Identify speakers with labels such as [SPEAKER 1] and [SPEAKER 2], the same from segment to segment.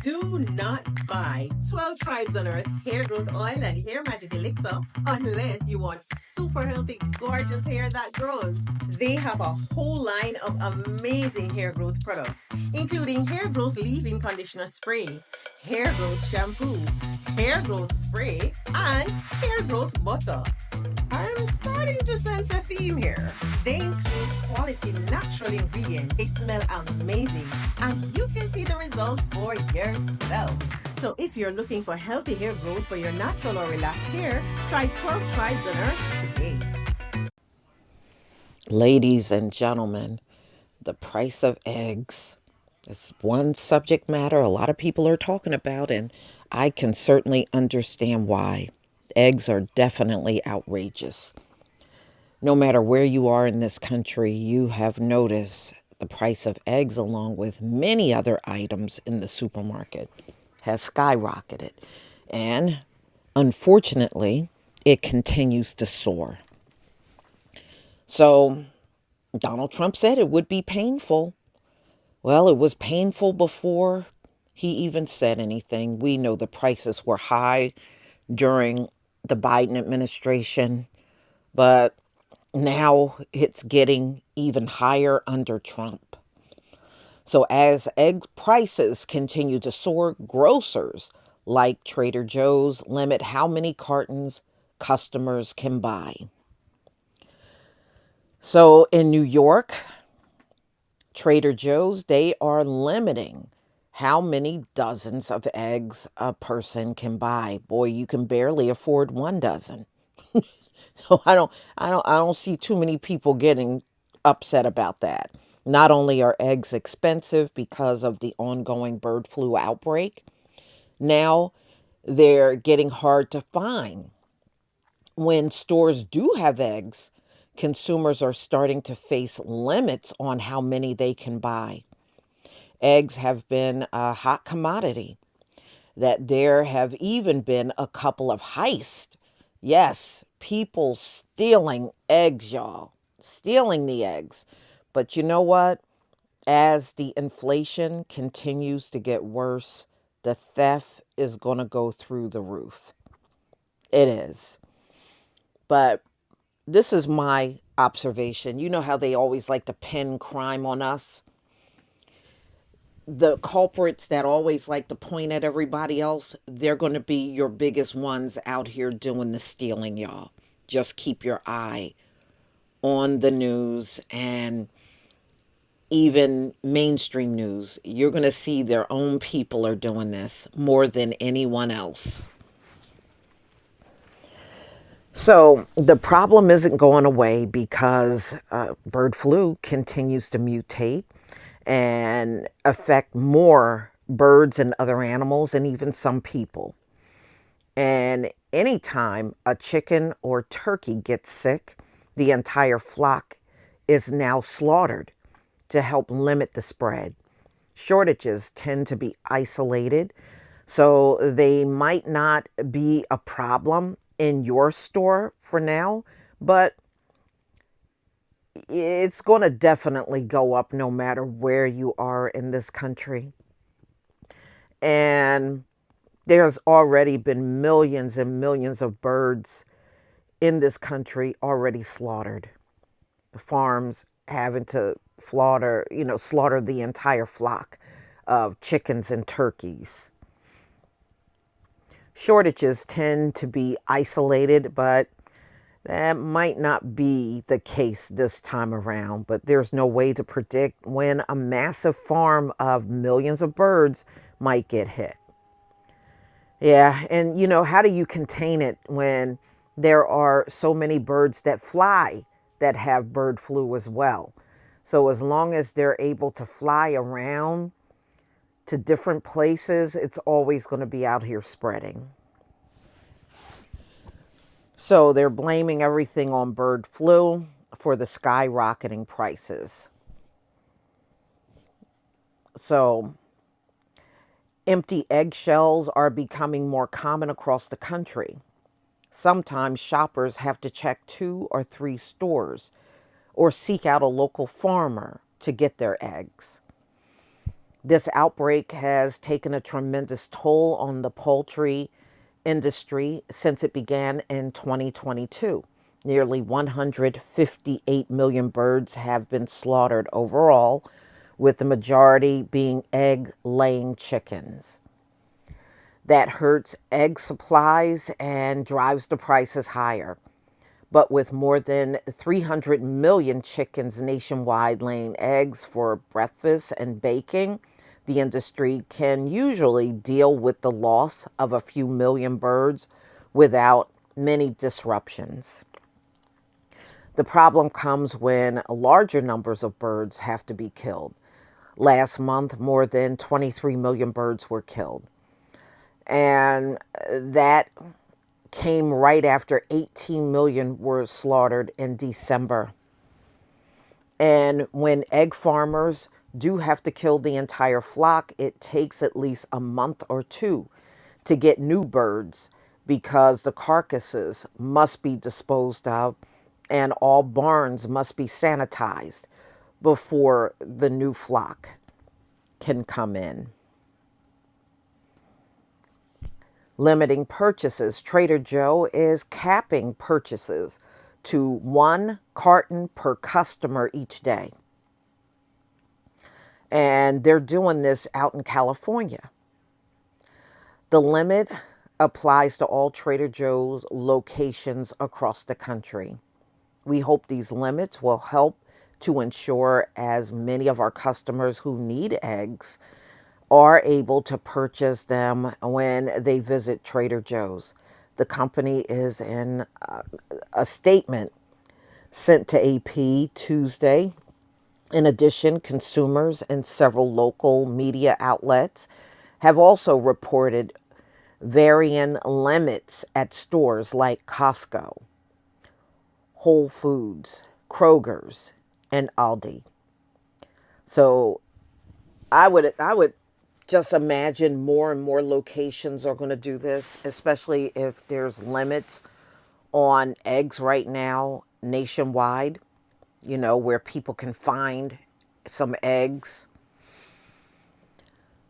[SPEAKER 1] Do not buy 12 Tribes on Earth hair growth oil and hair magic elixir unless you want super healthy, gorgeous hair that grows. They have a whole line of amazing hair growth products, including hair growth leave-in conditioner spray, hair growth shampoo, hair growth spray, and hair growth butter. I'm starting to sense a theme here. They include quality natural ingredients. They smell amazing, and you can see the results for yourself. So if you're looking for healthy hair growth for your natural or relaxed hair, try 12 Tribes on Earth today.
[SPEAKER 2] Ladies and gentlemen, the price of eggs is one subject matter a lot of people are talking about, and I can certainly understand why. Eggs are definitely outrageous. No matter where you are in this country, you have noticed the price of eggs, along with many other items in the supermarket, has skyrocketed. And unfortunately, it continues to soar. So, Donald Trump said it would be painful. Well, it was painful before he even said anything. We know the prices were high during the Biden administration, but now it's getting even higher under Trump. So, as egg prices continue to soar, grocers like Trader Joe's limit how many cartons customers can buy. So, in New York, Trader Joe's, they are limiting how many dozens of eggs a person can buy. Boy, you can barely afford one dozen. So I don't see too many people getting upset about that. Not only are eggs expensive because of the ongoing bird flu outbreak, now they're getting hard to find. When stores do have eggs, consumers are starting to face limits on how many they can buy. Eggs have been a hot commodity, that there have even been a couple of heists. Yes, people stealing eggs, y'all. Stealing the eggs. But you know what? As the inflation continues to get worse, the theft is going to go through the roof. It is. But this is my observation. You know how they always like to pin crime on us? The culprits that always like to point at everybody else, they're going to be your biggest ones out here doing the stealing, y'all. Just keep your eye on the news and even mainstream news. You're going to see their own people are doing this more than anyone else. So the problem isn't going away because bird flu continues to mutate and affect more birds and other animals and even some people. And anytime a chicken or turkey gets sick, the entire flock is now slaughtered to help limit the spread. Shortages tend to be isolated, so they might not be a problem in your store for now, but it's going to definitely go up no matter where you are in this country. And there's already been millions and millions of birds in this country already slaughtered. The farms having to slaughter the entire flock of chickens and turkeys. Shortages tend to be isolated, but that might not be the case this time around. But there's no way to predict when a massive farm of millions of birds might get hit. Yeah, and how do you contain it when there are so many birds that fly that have bird flu as well? So as long as they're able to fly around to different places, it's always going to be out here spreading. So they're blaming everything on bird flu for the skyrocketing prices. So empty eggshells are becoming more common across the country. Sometimes shoppers have to check 2 or 3 stores or seek out a local farmer to get their eggs. This outbreak has taken a tremendous toll on the poultry industry since it began in 2022. Nearly 158 million birds have been slaughtered overall, with the majority being egg-laying chickens. That hurts egg supplies and drives the prices higher. But with more than 300 million chickens nationwide laying eggs for breakfast and baking, the industry can usually deal with the loss of a few million birds without many disruptions. The problem comes when larger numbers of birds have to be killed. Last month, more than 23 million birds were killed. And that came right after 18 million were slaughtered in December. And when egg farmers do have to kill the entire flock, it takes at least a month or two to get new birds because the carcasses must be disposed of and all barns must be sanitized before the new flock can come in. Limiting purchases. Trader Joe is capping purchases to 1 carton per customer each day. And they're doing this out in California. The limit applies to all Trader Joe's locations across the country. We hope these limits will help to ensure as many of our customers who need eggs are able to purchase them when they visit Trader Joe's. The company is in a statement sent to AP Tuesday. In addition, consumers and several local media outlets have also reported varying limits at stores like Costco, Whole Foods, Kroger's, and Aldi. So I would just imagine more and more locations are going to do this, especially if there's limits on eggs right now nationwide, where people can find some eggs.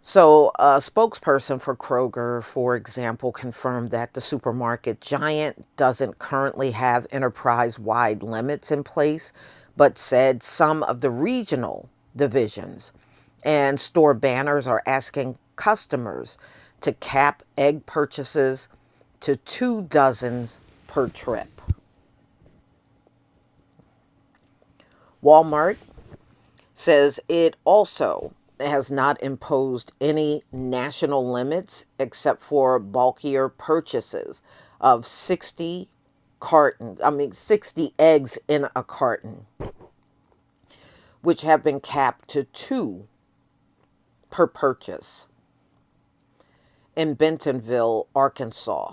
[SPEAKER 2] So a spokesperson for Kroger, for example, confirmed that the supermarket giant doesn't currently have enterprise-wide limits in place, but said some of the regional divisions and store banners are asking customers to cap egg purchases to 2 dozens per trip. Walmart says it also has not imposed any national limits except for bulkier purchases of 60 eggs in a carton, which have been capped to 2 per purchase in Bentonville, Arkansas.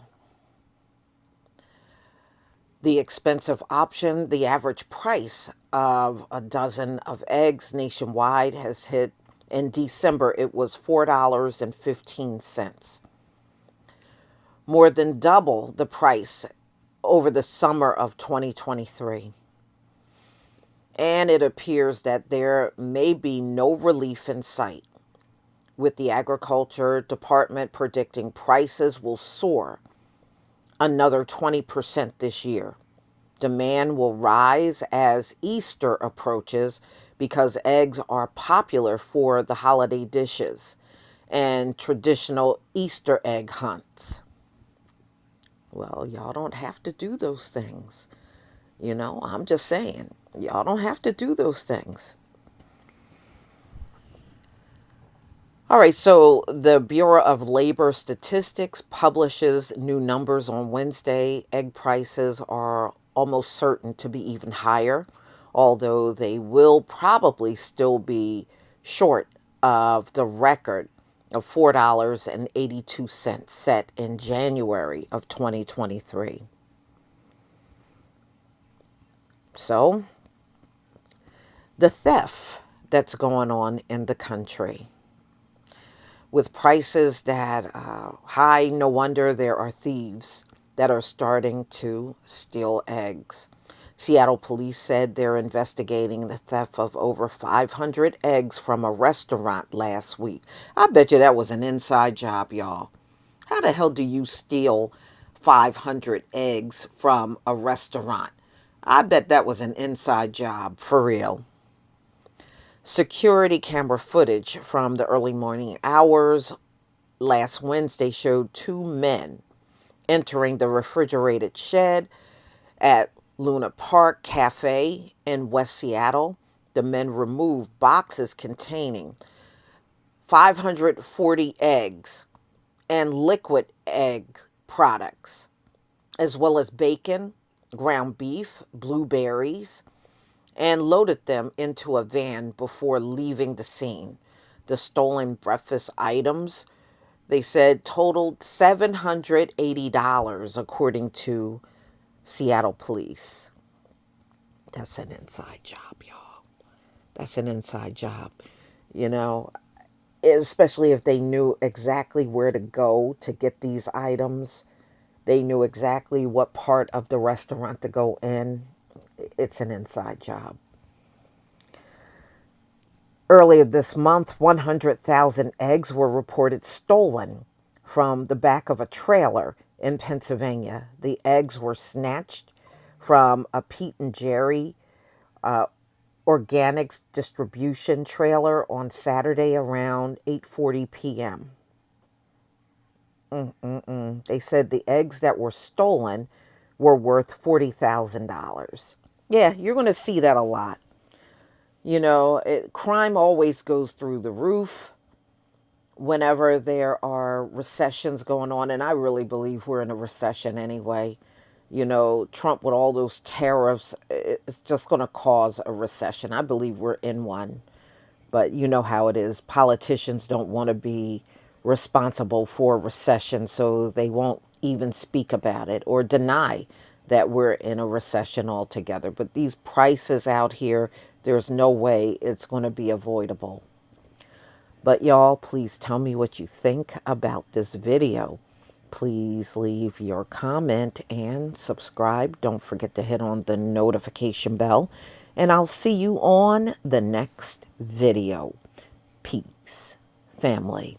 [SPEAKER 2] The expensive option, the average price of a dozen of eggs nationwide has hit, in December, it was $4.15. More than double the price over the summer of 2023. And it appears that there may be no relief in sight, with the Agriculture Department predicting prices will soar another 20% this year. Demand will rise as Easter approaches because eggs are popular for the holiday dishes and traditional Easter egg hunts. Well, y'all don't have to do those things. I'm just saying, y'all don't have to do those things. All right, so the Bureau of Labor Statistics publishes new numbers on Wednesday. Egg prices are almost certain to be even higher, although they will probably still be short of the record of $4.82 set in January of 2023. So, the theft that's going on in the country. With prices that high, no wonder there are thieves that are starting to steal eggs. Seattle police said they're investigating the theft of over 500 eggs from a restaurant last week. I bet you that was an inside job, y'all. How the hell do you steal 500 eggs from a restaurant? I bet that was an inside job, for real. Security camera footage from the early morning hours last Wednesday showed two men entering the refrigerated shed at Luna Park Cafe in West Seattle. The men removed boxes containing 540 eggs and liquid egg products, as well as bacon, ground beef, blueberries, and loaded them into a van before leaving the scene. The stolen breakfast items, they said, totaled $780, according to Seattle police. That's an inside job, y'all. That's an inside job. You know, especially if they knew exactly where to go to get these items. They knew exactly what part of the restaurant to go in. It's an inside job. Earlier this month, 100,000 eggs were reported stolen from the back of a trailer in Pennsylvania. The eggs were snatched from a Pete and Jerry organics distribution trailer on Saturday around 8:40 p.m. They said the eggs that were stolen were worth $40,000. Yeah, you're going to see that a lot. You know, crime always goes through the roof whenever there are recessions going on. And I really believe we're in a recession anyway. You know, Trump with all those tariffs, it's just going to cause a recession. I believe we're in one. But you know how it is. Politicians don't want to be responsible for recession, so they won't even speak about it or deny that we're in a recession altogether. But these prices out here, there's no way it's going to be avoidable. But y'all, please tell me what you think about this video. Please leave your comment and subscribe. Don't forget to hit on the notification bell. And I'll see you on the next video. Peace, family.